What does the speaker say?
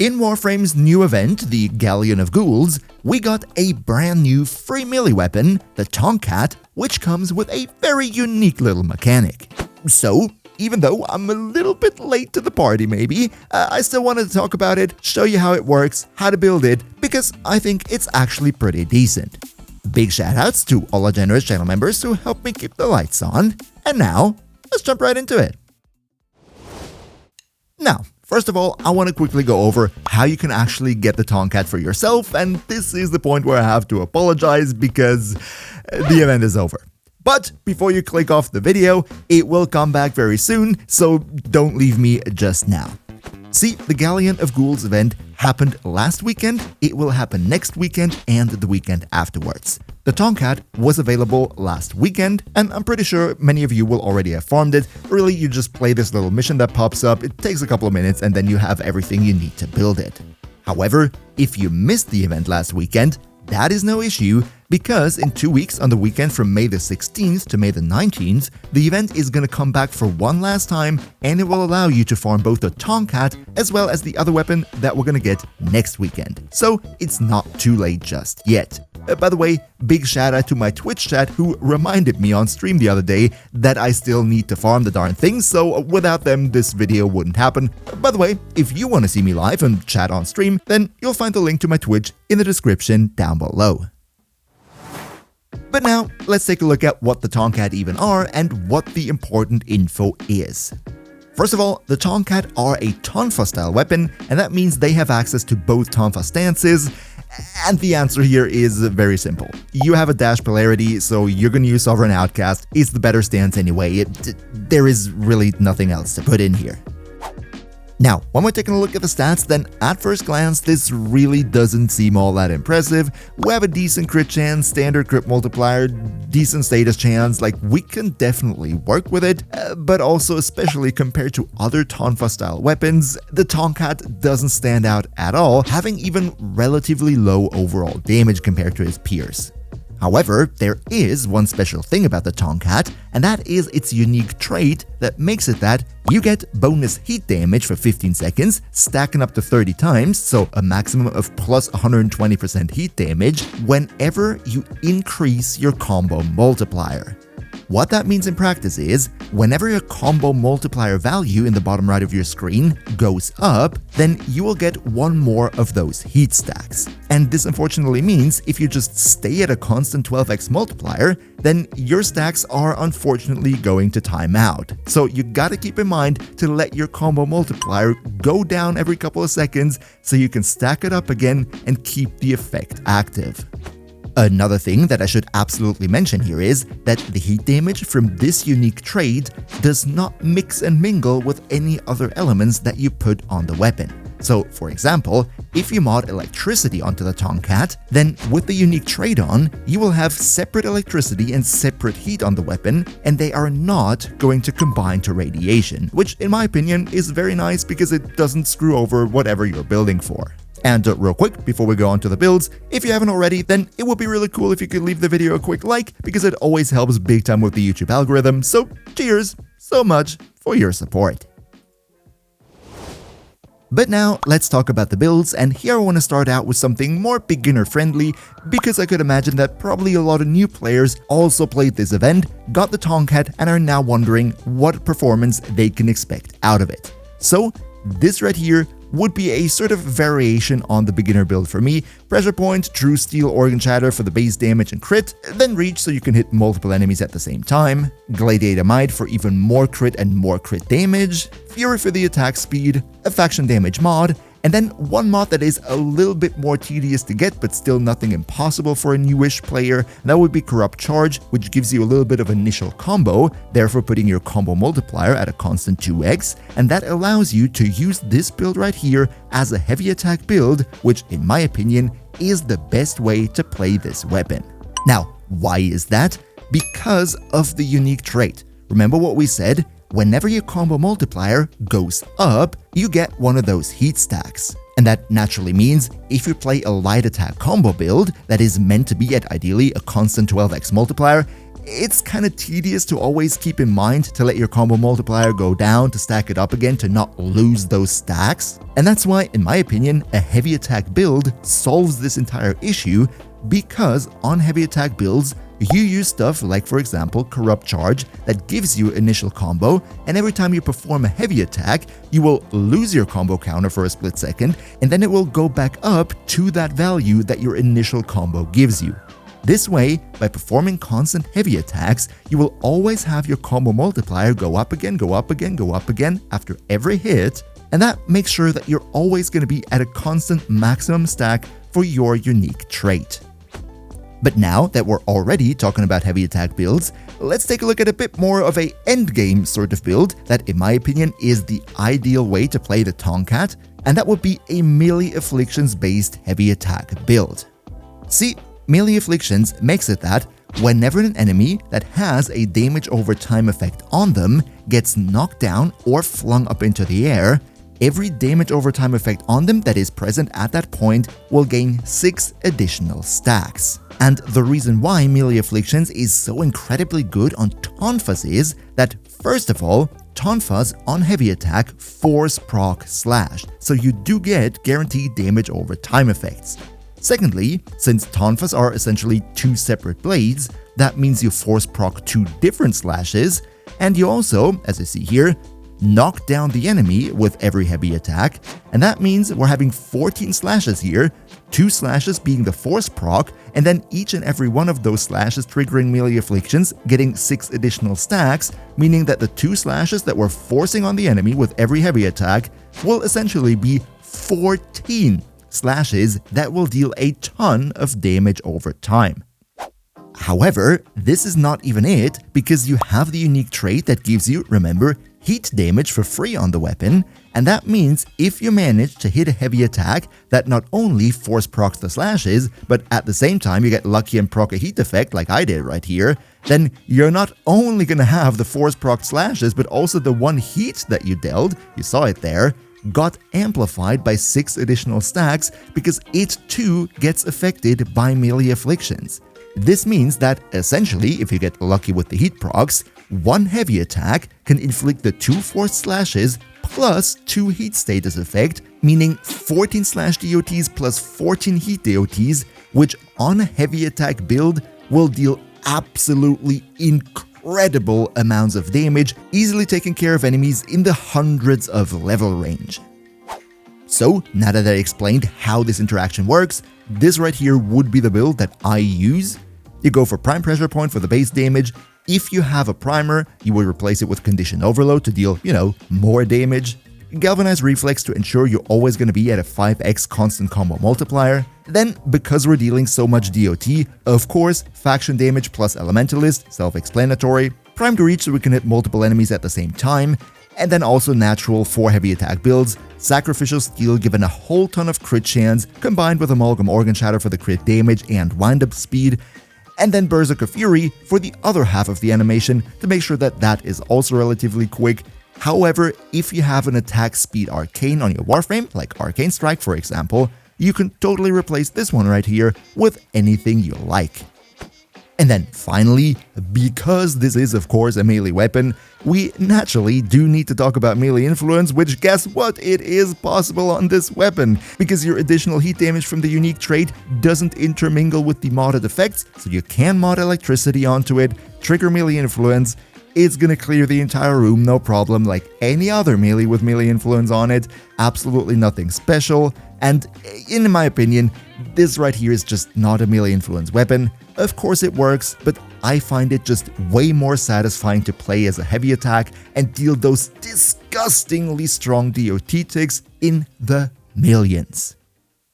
In Warframe's new event, the Galleon of Ghouls, we got a brand new free melee weapon, the Tonkkatt, which comes with a very unique little mechanic. So, even though I'm a little bit late to the party maybe, I still wanted to talk about it, show you how it works, how to build it, because I think it's actually pretty decent. Big shoutouts to all our generous channel members who helped me keep the lights on, and now, let's jump right into it. Now, first of all, I want to quickly go over how you can actually get the Tonkkatt for yourself, and this is the point where I have to apologize because the event is over. But before you click off the video, it will come back very soon, so don't leave me just now. See, the Galleon of Ghouls event happened last weekend, it will happen next weekend and the weekend afterwards. The Tonkkatt was available last weekend, and I'm pretty sure many of you will already have farmed it. Really, you just play this little mission that pops up, it takes a couple of minutes, and then you have everything you need to build it. However, if you missed the event last weekend, that is no issue, because in 2 weeks on the weekend from May the 16th to May the 19th, the event is going to come back for one last time, and it will allow you to farm both the Tonkkatt as well as the other weapon that we're going to get next weekend. So it's not too late just yet. By the way, big shout out to my Twitch chat who reminded me on stream the other day that I still need to farm the darn thing, so without them this video wouldn't happen. By the way, if you want to see me live and chat on stream, then you'll find the link to my Twitch in the description down below. But now, let's take a look at what the Tonkkatt even are and what the important info is. First of all, the Tonkkatt are a Tonfa style weapon, and that means they have access to both Tonfa stances. And the answer here is very simple. You have a dash polarity, so you're gonna use Sovereign Outcast. It's the better stance anyway. There is really nothing else to put in here. Now, when we're taking a look at the stats, then at first glance, this really doesn't seem all that impressive. We have a decent crit chance, standard crit multiplier, decent status chance, like we can definitely work with it, but also especially compared to other Tonfa style weapons, the Tonkkatt doesn't stand out at all, having even relatively low overall damage compared to his peers. However, there is one special thing about the Tonkkatt, and that is its unique trait that makes it that you get bonus heat damage for 15 seconds, stacking up to 30 times, so a maximum of plus 120% heat damage, whenever you increase your combo multiplier. What that means in practice is, whenever your combo multiplier value in the bottom right of your screen goes up, then you will get one more of those heat stacks. And this unfortunately means if you just stay at a constant 12x multiplier, then your stacks are unfortunately going to time out. So you gotta keep in mind to let your combo multiplier go down every couple of seconds so you can stack it up again and keep the effect active. Another thing that I should absolutely mention here is that the heat damage from this unique trait does not mix and mingle with any other elements that you put on the weapon. So, for example, if you mod electricity onto the Tonkkatt, then with the unique trait on, you will have separate electricity and separate heat on the weapon, and they are not going to combine to radiation, which in my opinion is very nice because it doesn't screw over whatever you're building for. And real quick, before we go on to the builds, if you haven't already, then it would be really cool if you could leave the video a quick like, because it always helps big time with the YouTube algorithm, so cheers so much for your support. But now, let's talk about the builds, and here I want to start out with something more beginner friendly, because I could imagine that probably a lot of new players also played this event, got the Tonkkatt, and are now wondering what performance they can expect out of it. So, this right here would be a sort of variation on the beginner build for me. Pressure Point, True Steel Organ Shatter for the base damage and crit, then Reach so you can hit multiple enemies at the same time, Gladiator Might for even more crit and more crit damage, Fury for the attack speed, a faction damage mod, and then one mod that is a little bit more tedious to get but still nothing impossible for a newish player, that would be Corrupt Charge, which gives you a little bit of initial combo, therefore putting your combo multiplier at a constant 2x, and that allows you to use this build right here as a heavy attack build, which in my opinion is the best way to play this weapon. Now, why is that? Because of the unique trait. Remember what we said? Whenever your combo multiplier goes up, you get one of those heat stacks. And that naturally means if you play a light attack combo build that is meant to be at ideally a constant 12x multiplier, it's kinda tedious to always keep in mind to let your combo multiplier go down to stack it up again to not lose those stacks. And that's why, in my opinion, a heavy attack build solves this entire issue, because on heavy attack builds, you use stuff like, for example, Corrupt Charge that gives you initial combo, and every time you perform a heavy attack, you will lose your combo counter for a split second, and then it will go back up to that value that your initial combo gives you. This way, by performing constant heavy attacks, you will always have your combo multiplier go up again, go up again, go up again after every hit, and that makes sure that you're always going to be at a constant maximum stack for your unique trait. But now that we're already talking about heavy attack builds, let's take a look at a bit more of a endgame sort of build that, in my opinion, is the ideal way to play the Tonkkatt, and that would be a melee afflictions based heavy attack build. See, melee afflictions makes it that whenever an enemy that has a damage over time effect on them gets knocked down or flung up into the air, every damage over time effect on them that is present at that point will gain 6 additional stacks. And the reason why melee afflictions is so incredibly good on Tonfas is that, first of all, Tonfas on heavy attack force proc slash, so you do get guaranteed damage over time effects. Secondly, since Tonfas are essentially 2 separate blades, that means you force proc 2 different slashes, and you also, as you see here, knock down the enemy with every heavy attack, and that means we're having 14 slashes here, 2 slashes being the force proc, and then each and every one of those slashes triggering melee afflictions getting 6 additional stacks, meaning that the 2 slashes that we're forcing on the enemy with every heavy attack will essentially be 14 slashes that will deal a ton of damage over time. However, this is not even it, because you have the unique trait that gives you, remember, heat damage for free on the weapon, and that means if you manage to hit a heavy attack that not only force procs the slashes, but at the same time you get lucky and proc a heat effect like I did right here, then you're not only gonna have the force proc slashes, but also the one heat that you dealt, you saw it there, got amplified by 6 additional stacks because it too gets affected by melee afflictions. This means that essentially, if you get lucky with the heat procs, one heavy attack can inflict the 2 force slashes plus 2 heat status effect, meaning 14 slash DOTs plus 14 heat DOTs, which on a heavy attack build will deal absolutely incredible amounts of damage, easily taking care of enemies in the hundreds of level range. So, now that I explained how this interaction works, this right here would be the build that I use. You go for Prime Pressure Point for the base damage. If you have a primer, you would replace it with Condition Overload to deal, more damage. Galvanized Reflex to ensure you're always going to be at a 5x constant combo multiplier. Then, because we're dealing so much DOT, of course, Faction Damage plus Elementalist, self-explanatory. Prime to Reach so we can hit multiple enemies at the same time. And then also natural for heavy attack builds, Sacrificial Steel given a whole ton of crit chance, combined with Amalgam Organ Shatter for the crit damage and wind-up speed, and then Berserker Fury for the other half of the animation to make sure that that is also relatively quick. However, if you have an attack speed arcane on your Warframe, like Arcane Strike for example, you can totally replace this one right here with anything you like. And then finally, because this is of course a melee weapon, we naturally do need to talk about melee influence, which guess what, it is possible on this weapon, because your additional heat damage from the unique trait doesn't intermingle with the modded effects, so you can mod electricity onto it, trigger melee influence, it's gonna clear the entire room no problem like any other melee with melee influence on it, absolutely nothing special, and in my opinion, this right here is just not a melee influence weapon. Of course it works, but I find it just way more satisfying to play as a heavy attack and deal those disgustingly strong DOT ticks in the millions.